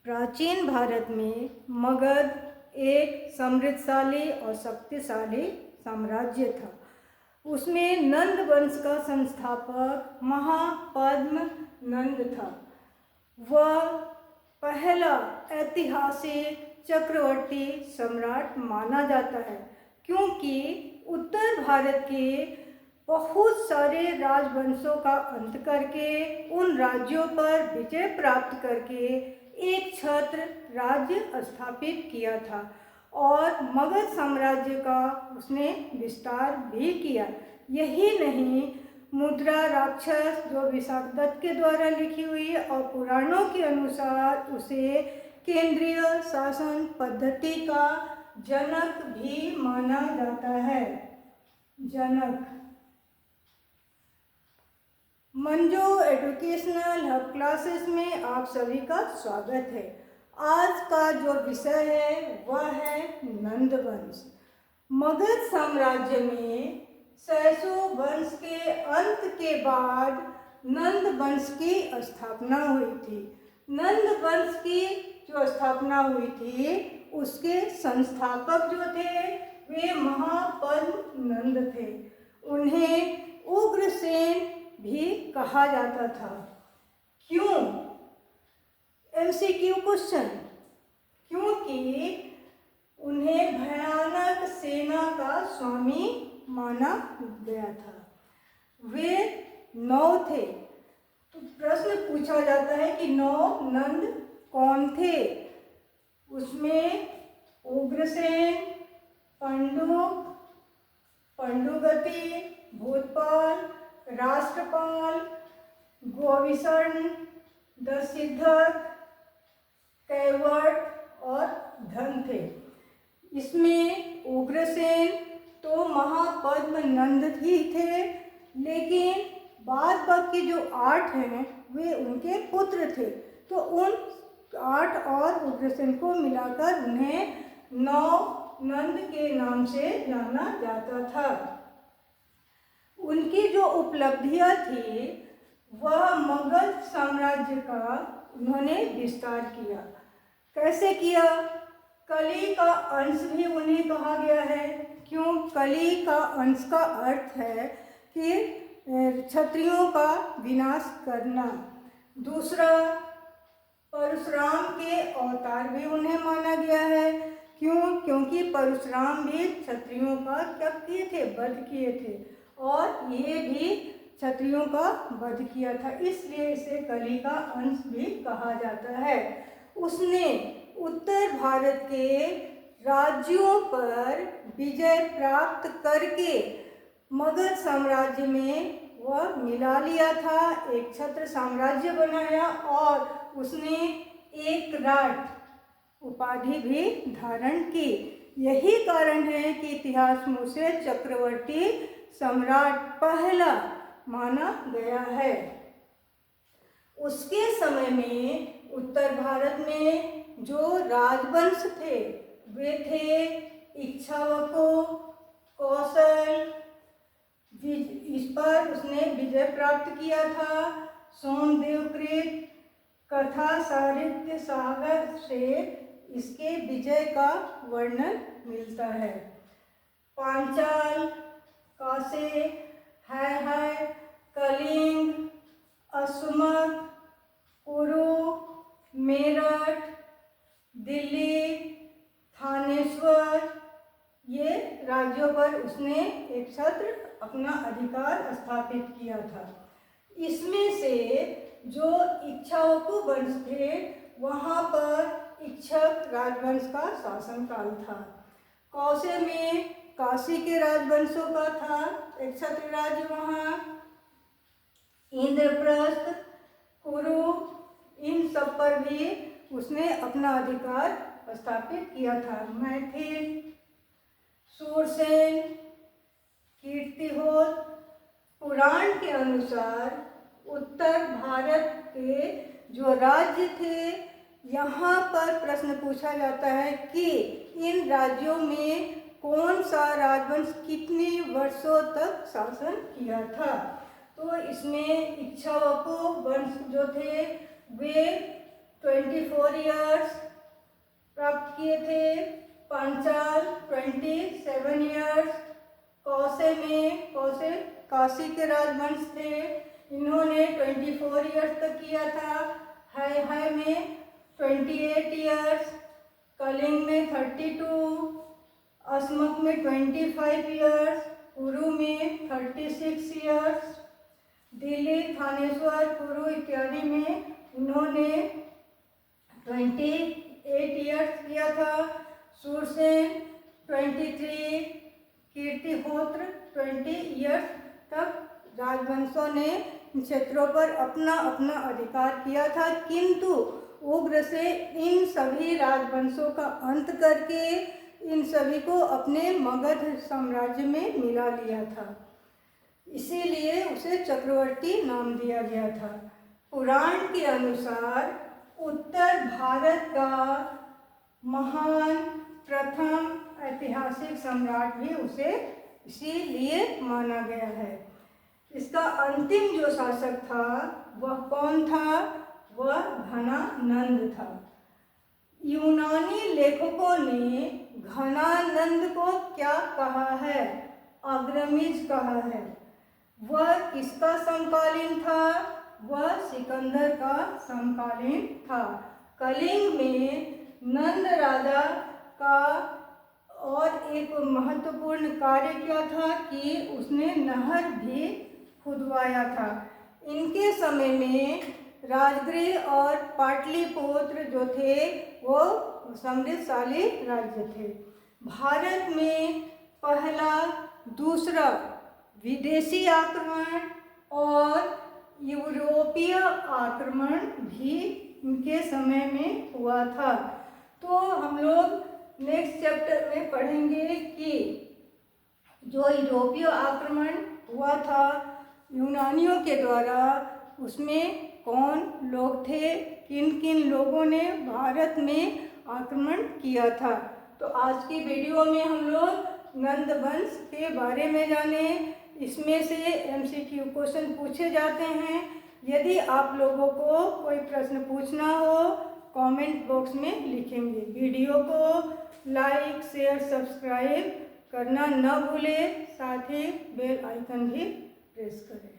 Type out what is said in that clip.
प्राचीन भारत में मगध एक समृद्धशाली और शक्तिशाली साम्राज्य था। उसमें नंद वंश का संस्थापक महापद्म नंद था। वह पहला ऐतिहासिक चक्रवर्ती सम्राट माना जाता है, क्योंकि उत्तर भारत के बहुत सारे राजवंशों का अंत करके उन राज्यों पर विजय प्राप्त करके एक छत्र राज्य स्थापित किया था और मगध साम्राज्य का उसने विस्तार भी किया। यही नहीं, मुद्रा राक्षस जो विशाखदत्त के द्वारा लिखी हुई है और पुराणों के अनुसार उसे केंद्रीय शासन पद्धति का जनक भी माना जाता है। जनक। मंजू एजुकेशनल हब क्लासेस में आप सभी का स्वागत है। आज का जो विषय है वह है नंद वंश। मगध साम्राज्य में सैसो वंश के अंत के बाद नंद वंश की स्थापना हुई थी। नंद वंश की जो स्थापना हुई थी उसके संस्थापक जो थे वे महापद्म नंद थे। उन्हें उग्रसेन भी कहा जाता था। क्यों? MCQ question. क्योंकि उन्हें भयानक सेना का स्वामी माना गया था। वे 9 थे। तो प्रश्न पूछा जाता है कि 9 नंद कौन थे? उसमें उग्रसेन, पंडुक, पंडुगति, भूतपाल, राष्ट्रपाल, गोविषण, दसिद्धक, कैवर्त और धन थे। इसमें उग्रसेन तो महापद्म नंद ही थे, लेकिन बाद बाकी जो 8 हैं वे उनके पुत्र थे। तो उन 8 और उग्रसेन को मिलाकर उन्हें 9 नंद के नाम से जाना जाता था। उनकी जो उपलब्धियां थी वह मगध साम्राज्य का उन्होंने विस्तार किया। कैसे किया? कली का अंश भी उन्हें कहा गया है। क्यों? कली का अंश का अर्थ है कि क्षत्रियों का विनाश करना। दूसरा, परशुराम के अवतार भी उन्हें माना गया है। क्यों? क्योंकि परशुराम भी क्षत्रियों का क्या किए थे? वध किए थे और ये भी क्षत्रियों का वध किया था, इसलिए इसे कली का अंश भी कहा जाता है। उसने उत्तर भारत के राज्यों पर विजय प्राप्त करके मगध साम्राज्य में वह मिला लिया था, एक छत्र साम्राज्य बनाया और उसने एक राट उपाधि भी धारण की। यही कारण है कि इतिहास में उसे चक्रवर्ती सम्राट पहला माना गया है। उसके समय में उत्तर भारत में जो राजवंश थे वे थे इक्ष्वाकु, कौशल, इस पर उसने विजय प्राप्त किया था। सोमदेवकृत कथा साहित्य सागर से इसके विजय का वर्णन मिलता है। पांचाल, कासे, है, कलिंग, असुमक, कुरु, मेरठ, दिल्ली, थानेश्वर, ये राज्यों पर उसने एक छत्र अपना अधिकार स्थापित किया था। इसमें से जो इक्ष्वाकु वंश थे वहाँ पर इक्ष्वक राजवंश का शासनकाल था। कौशे में काशी के राजवंशों का था एक छत्र राज्य वहाँ। इंद्रप्रस्थ, कुरु, इन सब पर भी उसने अपना अधिकार स्थापित किया था। मैथिल, सूरसेन, कीर्तिहोत। पुराण के अनुसार उत्तर भारत के जो राज्य थे यहाँ पर प्रश्न पूछा जाता है कि इन राज्यों में कौन सा राजवंश कितने वर्षों तक शासन किया था। तो इसमें इक्ष्वाकु वंश जो थे वे 24 ईयर्स प्राप्त किए थे। पांचाल 27 ईयर्स। कौशे काशी के राजवंश थे, इन्होंने 24 ईयर्स तक किया था। है में 28 ईयर्स। कलिंग में 32। अस्मक में 25 ईयर्स। कुरु में 36 ईयर्स। दिल्ली, थानेश्वर, कुरु इत्यादि में उन्होंने 28 ईयर्स किया था। सूरसेन 23, कीर्तिहोत्र 20 ईयर्स तक राजवंशों ने इन क्षेत्रों पर अपना अपना अधिकार किया था, किंतु उग्रसेन इन सभी राजवंशों का अंत करके इन सभी को अपने मगध साम्राज्य में मिला लिया था, इसीलिए उसे चक्रवर्ती नाम दिया गया था। पुराण के अनुसार उत्तर भारत का महान प्रथम ऐतिहासिक सम्राट भी उसे इसीलिए माना गया है। इसका अंतिम जो शासक था वह कौन था? वह घनानंद था। यूनानी लेखकों ने घनानंद को क्या कहा है? अग्रमिज कहा है। वह किसका समकालीन था? वह सिकंदर का समकालीन था। कलिंग में नंद राजा का और एक महत्वपूर्ण कार्य क्या था कि उसने नहर भी खुदवाया था। इनके समय में राजगृह और पाटलिपुत्र जो थे वो समृद्धशाली राज्य थे। भारत में पहला, दूसरा विदेशी आक्रमण और यूरोपीय आक्रमण भी इनके समय में हुआ था। तो हम लोग नेक्स्ट चैप्टर में पढ़ेंगे कि जो यूरोपीय आक्रमण हुआ था यूनानियों के द्वारा, उसमें कौन लोग थे, किन किन लोगों ने भारत में आक्रमण किया था। तो आज की वीडियो में हम लोग नंद वंश के बारे में जाने। इसमें से MCQ क्वेश्चन पूछे जाते हैं। यदि आप लोगों को कोई प्रश्न पूछना हो कमेंट बॉक्स में लिखेंगे। वीडियो को लाइक, शेयर, सब्सक्राइब करना न भूलें, साथ ही बेल आइकन भी प्रेस करें।